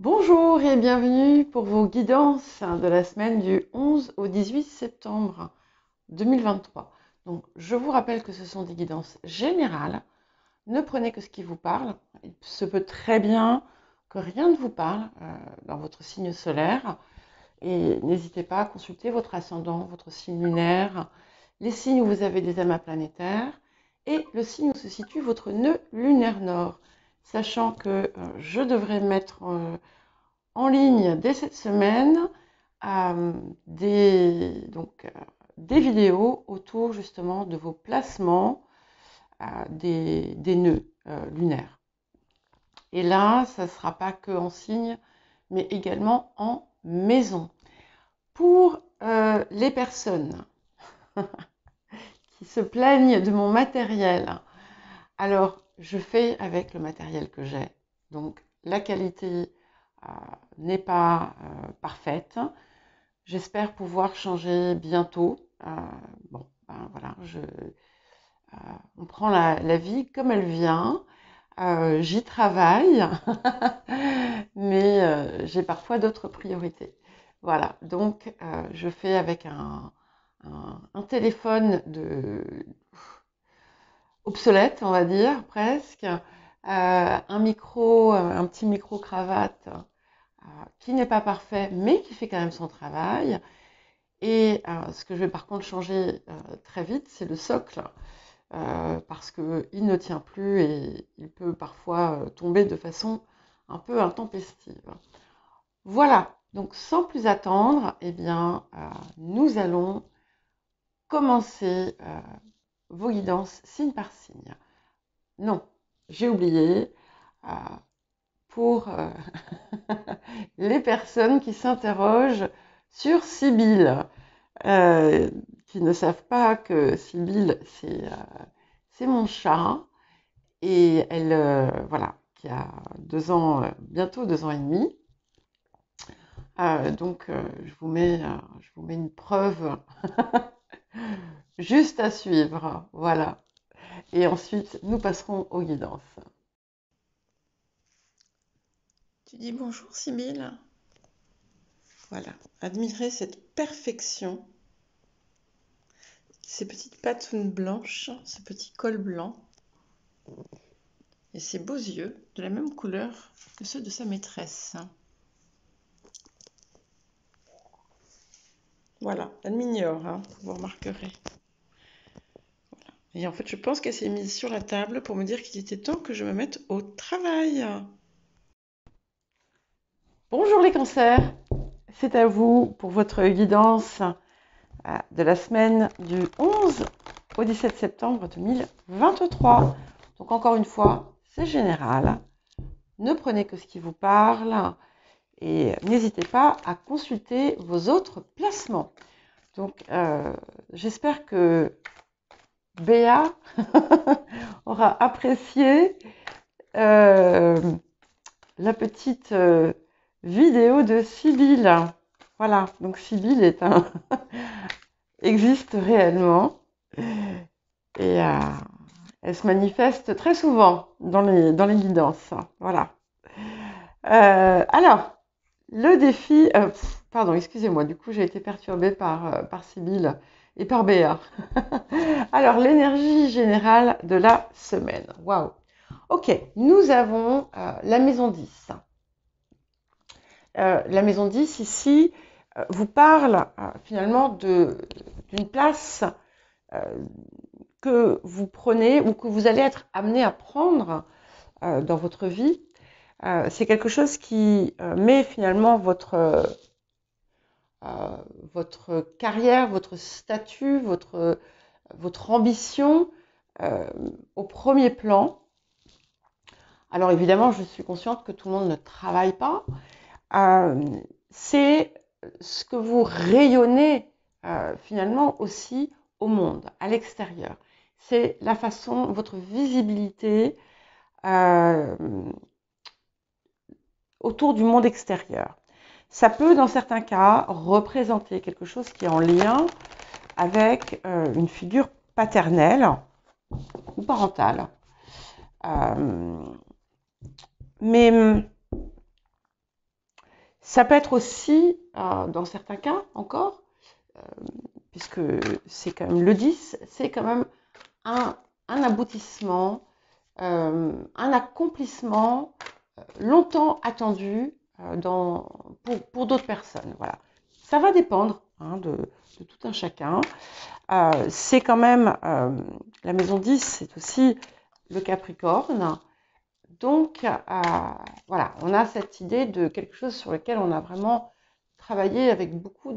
Bonjour et bienvenue pour vos guidances de la semaine du 11 au 18 septembre 2023. Donc, je vous rappelle que ce sont des guidances générales. Ne prenez que ce qui vous parle. Il se peut très bien que rien ne vous parle dans votre signe solaire. Et n'hésitez pas à consulter votre ascendant, votre signe lunaire, les signes où vous avez des amas planétaires et le signe où se situe votre nœud lunaire nord. Sachant que je devrais mettre en ligne dès cette semaine des vidéos autour justement de vos placements des nœuds lunaires. Et là, ça ne sera pas que en signe, mais également en maison. Pour les personnes qui se plaignent de mon matériel, alors je fais avec le matériel que j'ai. Donc la qualité n'est pas parfaite. J'espère pouvoir changer bientôt. Bon, ben voilà, on prend la vie comme elle vient. J'y travaille, mais j'ai parfois d'autres priorités. Voilà, donc je fais avec un téléphone obsolète, on va dire, presque, un petit micro-cravate qui n'est pas parfait, mais qui fait quand même son travail. Et ce que je vais par contre changer très vite, c'est le socle, parce qu'il ne tient plus et il peut parfois tomber de façon un peu intempestive. Voilà, donc sans plus attendre, eh bien, nous allons commencer vos guidances signe par signe. Non, j'ai oublié, euh, pour les personnes qui s'interrogent sur Sibylle, qui ne savent pas que Sibylle, c'est mon chat, et elle, voilà, qui a 2 ans, bientôt 2 ans et demi. Donc, je vous mets une preuve juste à suivre, voilà. Et ensuite, nous passerons aux guidances. Tu dis bonjour, Sibylle. Voilà, admirez cette perfection, ces petites patounes blanches, ce petit col blanc et ses beaux yeux de la même couleur que ceux de sa maîtresse. Voilà, elle m'ignore, hein, vous remarquerez. Voilà. Et en fait, je pense qu'elle s'est mise sur la table pour me dire qu'il était temps que je me mette au travail. Bonjour les cancers, c'est à vous pour votre guidance de la semaine du 11 au 17 septembre 2023. Donc encore une fois, c'est général. Ne prenez que ce qui vous parle et n'hésitez pas à consulter vos autres placements. Donc j'espère que Béa aura apprécié la petite vidéo de Sibylle. Voilà, donc Sibylle existe réellement et elle se manifeste très souvent dans les guidances. Voilà. Alors, le défi... pardon, excusez-moi, du coup j'ai été perturbée par Sibylle et par Béa. Alors, l'énergie générale de la semaine. Waouh. Ok, nous avons la maison 10. La maison 10 ici vous parle finalement d'une place que vous prenez ou que vous allez être amené à prendre dans votre vie. C'est quelque chose qui met finalement votre carrière, votre statut, votre ambition au premier plan. Alors évidemment, je suis consciente que tout le monde ne travaille pas. C'est ce que vous rayonnez finalement aussi au monde, à l'extérieur. C'est la façon, votre visibilité autour du monde extérieur. Ça peut, dans certains cas, représenter quelque chose qui est en lien avec une figure paternelle ou parentale. Mais Ça peut être aussi, dans certains cas encore, euh, puisque c'est quand même le 10, c'est quand même un aboutissement, un accomplissement longtemps attendu pour d'autres personnes. Voilà. Ça va dépendre de tout un chacun. C'est quand même, la maison 10, c'est aussi le Capricorne. Donc, voilà, on a cette idée de quelque chose sur lequel on a vraiment travaillé avec beaucoup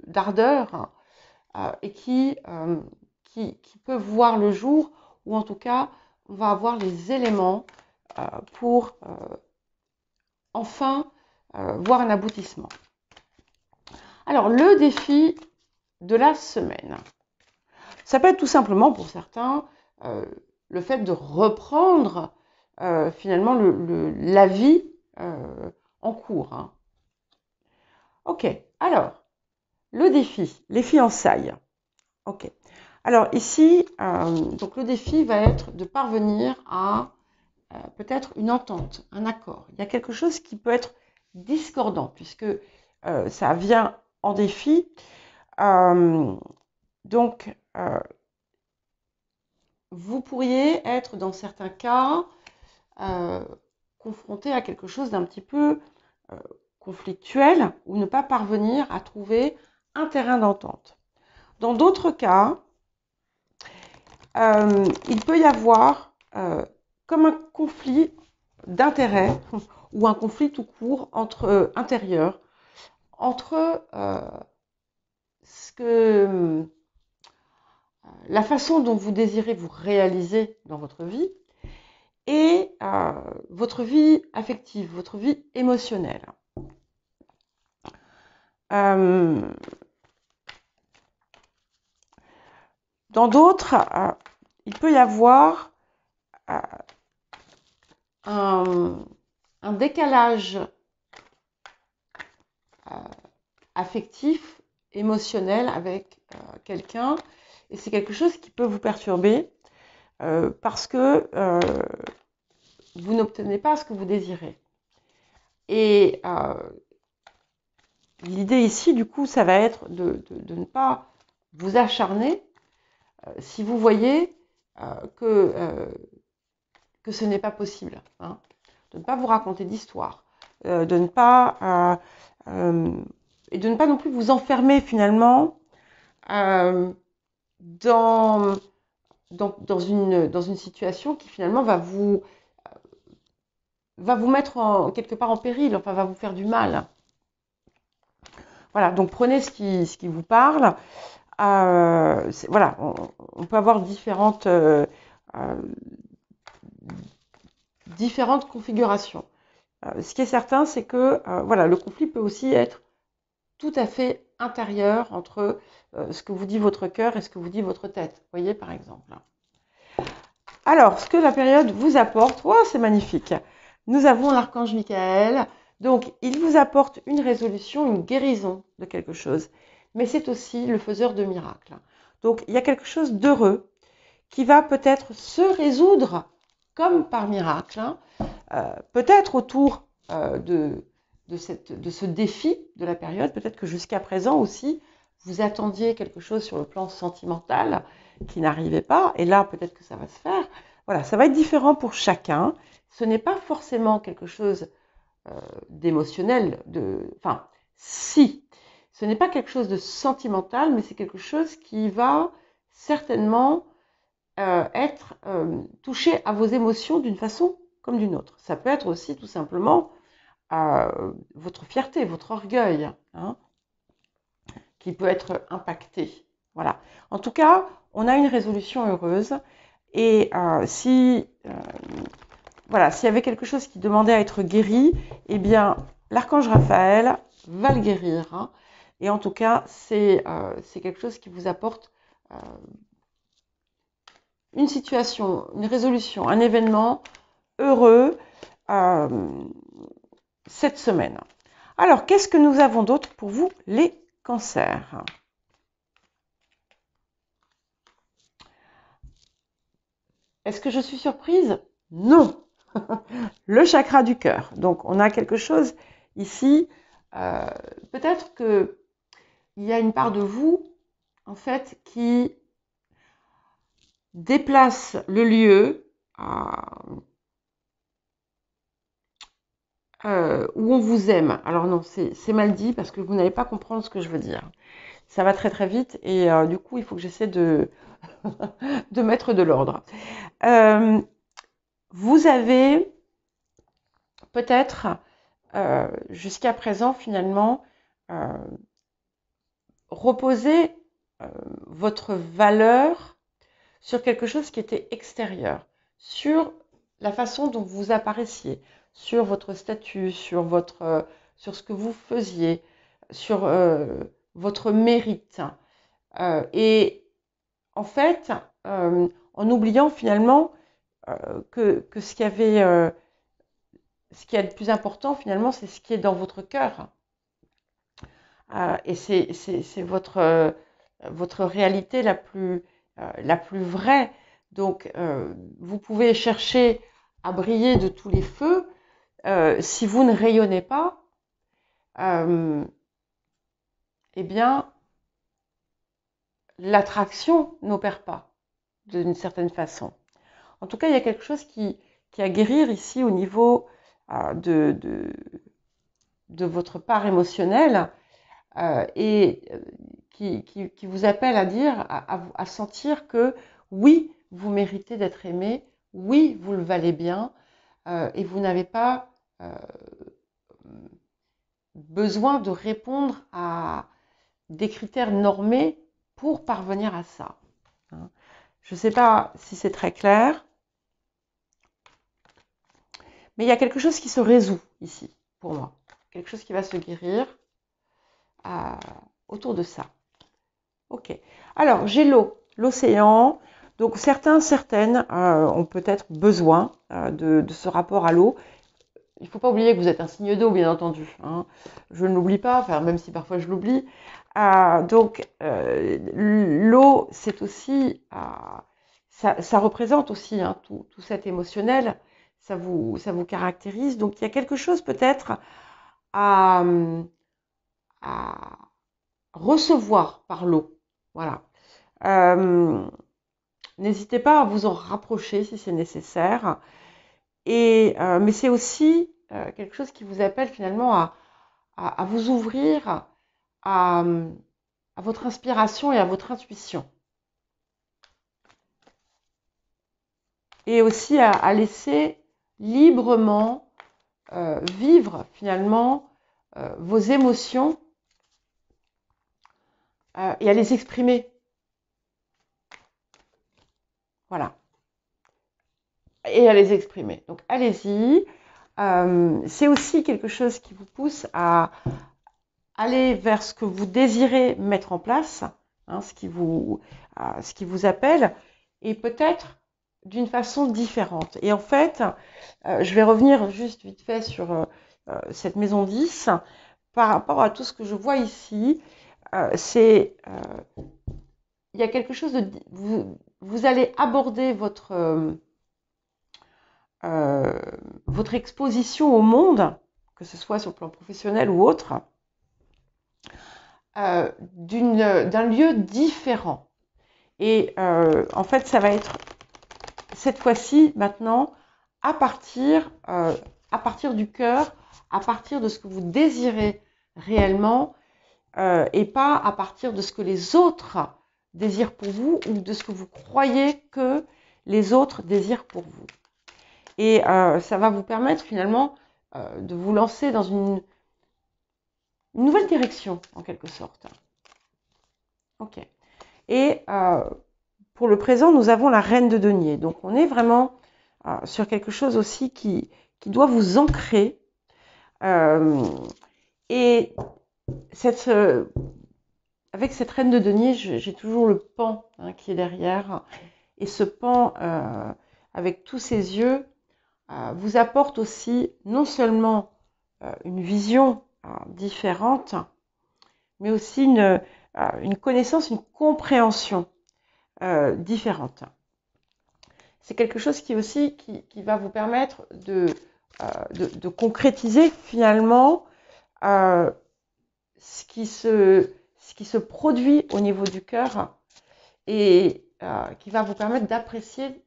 d'ardeur et qui peut voir le jour, ou en tout cas, on va avoir les éléments pour enfin voir un aboutissement. Alors, le défi de la semaine, ça peut être tout simplement pour certains le fait de reprendre finalement la vie en cours. Hein. Ok, alors, le défi, les fiançailles. Ok, alors ici, donc le défi va être de parvenir à peut-être une entente, un accord. Il y a quelque chose qui peut être discordant, puisque ça vient en défi. Donc, vous pourriez être dans certains cas confronté à quelque chose d'un petit peu conflictuel ou ne pas parvenir à trouver un terrain d'entente. Dans d'autres cas, il peut y avoir comme un conflit d'intérêts ou un conflit tout court intérieur entre la façon dont vous désirez vous réaliser dans votre vie et votre vie affective, votre vie émotionnelle. Dans d'autres, il peut y avoir un décalage affectif, émotionnel avec quelqu'un, et c'est quelque chose qui peut vous perturber parce que vous n'obtenez pas ce que vous désirez. Et l'idée ici, du coup, ça va être de ne pas vous acharner si vous voyez que ce n'est pas possible. Hein, de ne pas vous raconter d'histoire, de ne pas et de ne pas non plus vous enfermer finalement dans une situation qui finalement va vous mettre quelque part en péril, enfin va vous faire du mal. Voilà, donc prenez ce qui vous parle. Voilà, on peut avoir différentes configurations. Ce qui est certain, c'est que voilà, le conflit peut aussi être tout à fait intérieur entre ce que vous dit votre cœur et ce que vous dit votre tête. Vous voyez, par exemple. Alors, ce que la période vous apporte, oh, c'est magnifique. Nous avons l'archange Michael. Donc, il vous apporte une résolution, une guérison de quelque chose. Mais c'est aussi le faiseur de miracles. Donc, il y a quelque chose d'heureux qui va peut-être se résoudre comme par miracle, hein, peut-être autour de ce défi de la période. Peut-être que jusqu'à présent aussi, vous attendiez quelque chose sur le plan sentimental qui n'arrivait pas. Et là, peut-être que ça va se faire. Voilà, ça va être différent pour chacun. Ce n'est pas forcément quelque chose d'émotionnel. Enfin, si. Ce n'est pas quelque chose de sentimental, mais c'est quelque chose qui va certainement être touché à vos émotions d'une façon comme d'une autre. Ça peut être aussi tout simplement votre fierté, votre orgueil, hein, qui peut être impacté. Voilà. En tout cas, on a une résolution heureuse. Et voilà, s'il y avait quelque chose qui demandait à être guéri, eh bien, l'archange Raphaël va le guérir. Hein. Et en tout cas, c'est quelque chose qui vous apporte une situation, une résolution, un événement heureux cette semaine. Alors, qu'est-ce que nous avons d'autre pour vous, les cancers? Est-ce que je suis surprise? Non. Le chakra du cœur. Donc, on a quelque chose ici, peut-être qu'il y a une part de vous, en fait, qui déplace le lieu où on vous aime. Alors non, c'est mal dit parce que vous n'allez pas comprendre ce que je veux dire. Ça va très très vite et du coup, il faut que j'essaie de, de mettre de l'ordre. Vous avez peut-être, jusqu'à présent, finalement, reposé votre valeur sur quelque chose qui était extérieur, sur la façon dont vous apparaissiez, sur votre statut, sur ce que vous faisiez, sur votre mérite. Et en fait, en oubliant finalement que ce qui est le plus important finalement, c'est ce qui est dans votre cœur. Et c'est votre réalité la plus vraie. Donc, vous pouvez chercher à briller de tous les feux. Si vous ne rayonnez pas, eh bien, l'attraction n'opère pas d'une certaine façon. En tout cas, il y a quelque chose qui a à guérir ici au niveau de votre part émotionnelle et qui vous appelle à dire, à sentir que oui, vous méritez d'être aimé, oui, vous le valez bien, et vous n'avez pas besoin de répondre à des critères normés pour parvenir à ça. Je ne sais pas si c'est très clair, mais il y a quelque chose qui se résout ici, pour moi. Quelque chose qui va se guérir autour de ça. Ok. Alors, j'ai l'océan. Donc, certaines ont peut-être besoin de ce rapport à l'eau. Il ne faut pas oublier que vous êtes un signe d'eau, bien entendu. Hein. Je ne l'oublie pas, enfin, même si parfois je l'oublie. Donc, l'eau, c'est aussi, ça représente aussi hein, tout cet émotionnel. Ça vous caractérise. Donc, il y a quelque chose peut-être à recevoir par l'eau. Voilà. N'hésitez pas à vous en rapprocher si c'est nécessaire. Mais c'est aussi quelque chose qui vous appelle finalement à vous ouvrir à votre inspiration et à votre intuition. Et aussi à laisser librement vivre finalement vos émotions et à les exprimer. Voilà. Et à les exprimer. Donc allez-y. C'est aussi quelque chose qui vous pousse à aller vers ce que vous désirez mettre en place, hein, ce qui vous appelle, et peut-être d'une façon différente. Et en fait, je vais revenir juste vite fait sur cette maison 10. Par rapport à tout ce que je vois ici, il y a quelque chose de... Vous allez aborder votre exposition au monde, que ce soit sur le plan professionnel ou autre, d'un lieu différent. Et en fait, ça va être cette fois-ci, maintenant, à partir du cœur, à partir de ce que vous désirez réellement, et pas à partir de ce que les autres désirent pour vous ou de ce que vous croyez que les autres désirent pour vous. Et ça va vous permettre finalement de vous lancer dans une nouvelle direction, en quelque sorte. Ok. Et pour le présent, nous avons la reine de denier. Donc, on est vraiment sur quelque chose aussi qui doit vous ancrer. Et avec cette reine de denier, j'ai toujours le pan hein, qui est derrière. Et ce pan, avec tous ses yeux, vous apporte aussi non seulement une vision différente, mais aussi une connaissance, une compréhension différente. C'est quelque chose qui va vous permettre de concrétiser finalement euh, ce qui se produit au niveau du cœur et qui va vous permettre d'apprécier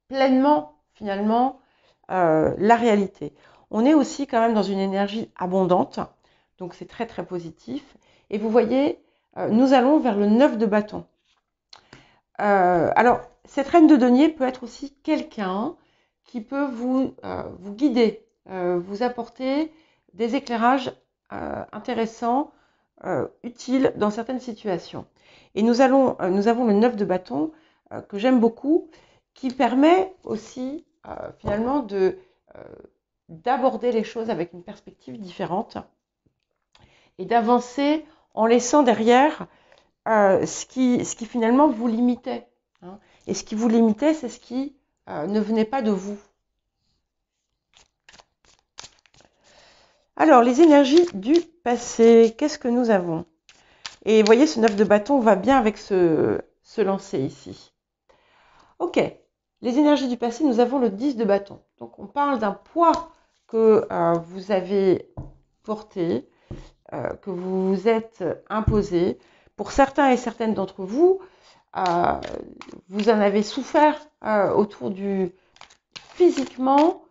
pleinement finalement la réalité. On est aussi quand même dans une énergie abondante, donc c'est très très positif. Et vous voyez, nous allons vers le 9 de bâton. Alors, cette reine de denier peut être aussi quelqu'un qui peut vous guider, vous apporter des éclairages intéressants, utiles dans certaines situations. Et nous avons le 9 de bâton que j'aime beaucoup, qui permet aussi finalement d'aborder les choses avec une perspective différente et d'avancer en laissant derrière ce qui finalement vous limitait. Hein. Et ce qui vous limitait, c'est ce qui ne venait pas de vous. Alors, les énergies du passé, qu'est-ce que nous avons? Et vous voyez, ce 9 de bâton va bien avec ce lancer ici. Ok, les énergies du passé, nous avons le 10 de bâton. Donc, on parle d'un poids que vous avez porté, que vous vous êtes imposé. Pour certains et certaines d'entre vous, vous en avez souffert autour du physiquement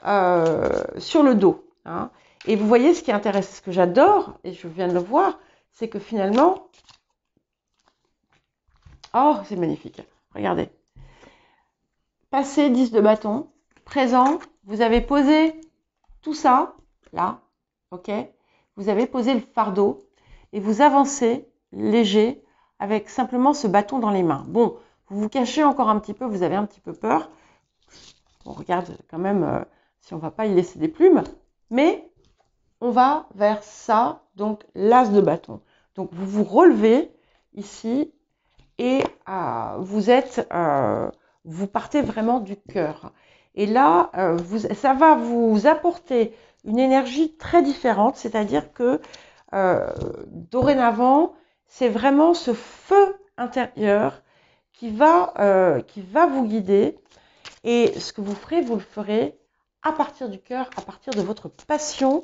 sur le dos. Hein. Et vous voyez ce qui intéresse, ce que j'adore, et je viens de le voir, c'est que finalement, oh c'est magnifique, regardez. Passé 10 de bâton, présent, vous avez posé tout ça, là, ok. Vous avez posé le fardeau et vous avancez léger avec simplement ce bâton dans les mains. Bon, vous vous cachez encore un petit peu, vous avez un petit peu peur. On regarde quand même si on ne va pas y laisser des plumes, mais on va vers ça, donc l'as de bâton. Donc vous vous relevez ici et vous partez vraiment du cœur. Et là, ça va vous apporter une énergie très différente, c'est-à-dire que dorénavant, c'est vraiment ce feu intérieur qui va vous guider. Et ce que vous ferez, vous le ferez à partir du cœur, à partir de votre passion.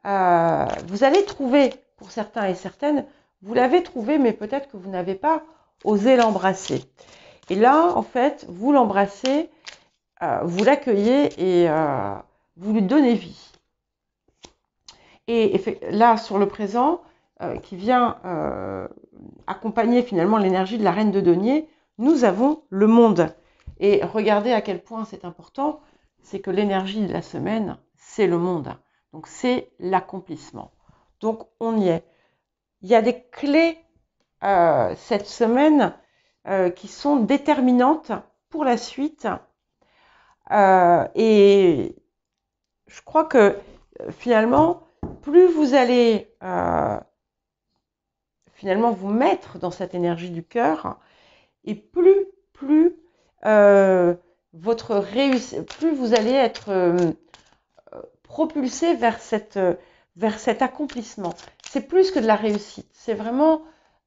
Vous allez trouver, pour certains et certaines, vous l'avez trouvé, mais peut-être que vous n'avez pas osé l'embrasser. Et là, en fait, vous l'embrassez, vous l'accueillez et vous lui donnez vie. Et là, sur le présent, qui vient accompagner finalement l'énergie de la reine de denier, nous avons le monde. Et regardez à quel point c'est important, c'est que l'énergie de la semaine, c'est le monde. Donc c'est l'accomplissement. Donc on y est. Il y a des clés cette semaine qui sont déterminantes pour la suite. Et je crois que finalement, plus vous allez finalement vous mettre dans cette énergie du cœur, et plus votre réussite, plus vous allez être propulsé vers cet accomplissement. C'est plus que de la réussite, c'est vraiment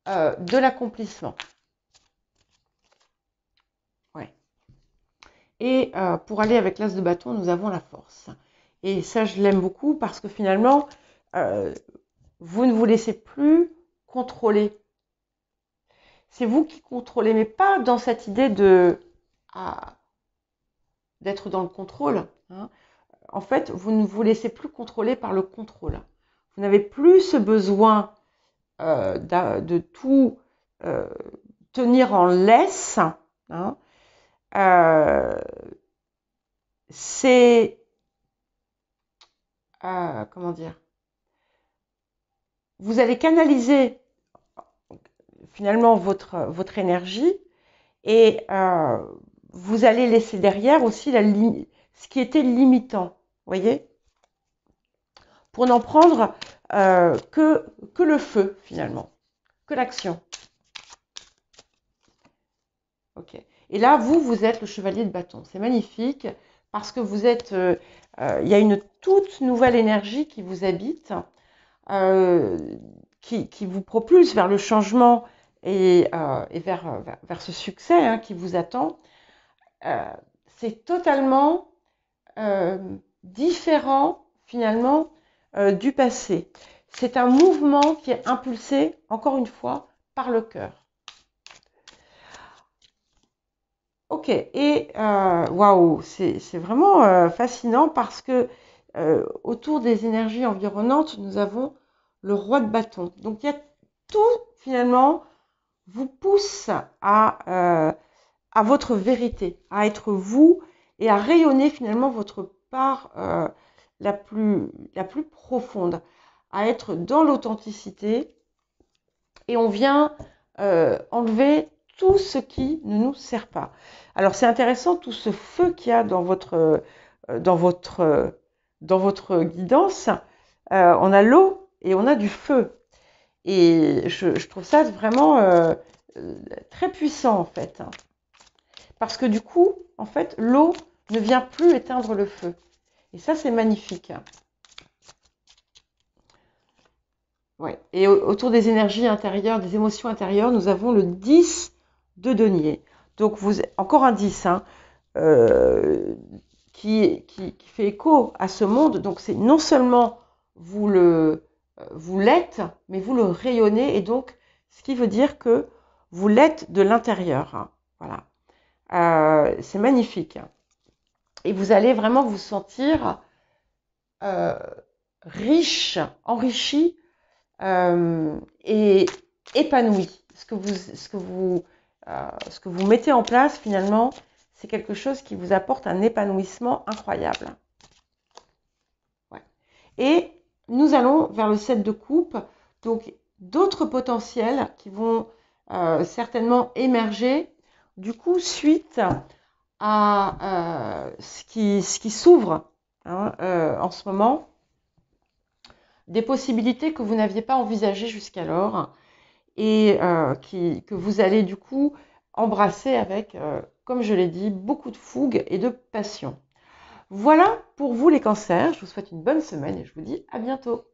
de l'accomplissement. Ouais. Et pour aller avec l'as de bâton, nous avons la force. Et ça, je l'aime beaucoup parce que finalement, vous ne vous laissez plus contrôler. C'est vous qui contrôlez, mais pas dans cette idée d'être dans le contrôle. Hein. En fait, vous ne vous laissez plus contrôler par le contrôle. Vous n'avez plus ce besoin de tout tenir en laisse. Hein. C'est comment dire? Vous allez canaliser finalement votre énergie et vous allez laisser derrière aussi ce qui était limitant, voyez, pour n'en prendre que le feu finalement, que l'action. Ok. Et là, vous êtes le chevalier de bâton. C'est magnifique parce que vous êtes, il y a une toute nouvelle énergie qui vous habite, qui vous propulse vers le changement et vers ce succès hein, qui vous attend. C'est totalement différent finalement du passé. c'est un mouvement qui est impulsé, encore une fois, par le cœur. Ok, et waouh, c'est vraiment fascinant parce que autour des énergies environnantes, nous avons le roi de bâton. Donc il y a tout finalement vous pousse à votre vérité, à être vous et à rayonner finalement votre part la plus profonde, à être dans l'authenticité et on vient enlever tout ce qui ne nous sert pas. Alors c'est intéressant tout ce feu qu'il y a dans votre, dans votre guidance. On a l'eau et on a du feu. Et je trouve ça vraiment très puissant en fait. Parce que du coup, en fait, l'eau ne vient plus éteindre le feu. Et ça, c'est magnifique. Ouais. Et autour des énergies intérieures, des émotions intérieures, nous avons le 10 de denier. Donc, encore un 10, hein, qui fait écho à ce monde. Donc, c'est non seulement vous l'êtes, mais vous le rayonnez. Et donc, ce qui veut dire que vous l'êtes de l'intérieur. Hein. Voilà. C'est magnifique. Et vous allez vraiment vous sentir riche, enrichi et épanoui. Ce que vous mettez en place finalement, c'est quelque chose qui vous apporte un épanouissement incroyable. Ouais. Et nous allons vers le 7 de coupe, donc d'autres potentiels qui vont certainement émerger du coup suite à ce qui s'ouvre hein, en ce moment, des possibilités que vous n'aviez pas envisagées jusqu'alors et que vous allez du coup embrasser avec, comme je l'ai dit, beaucoup de fougue et de passion. Voilà pour vous les cancers, je vous souhaite une bonne semaine et je vous dis à bientôt.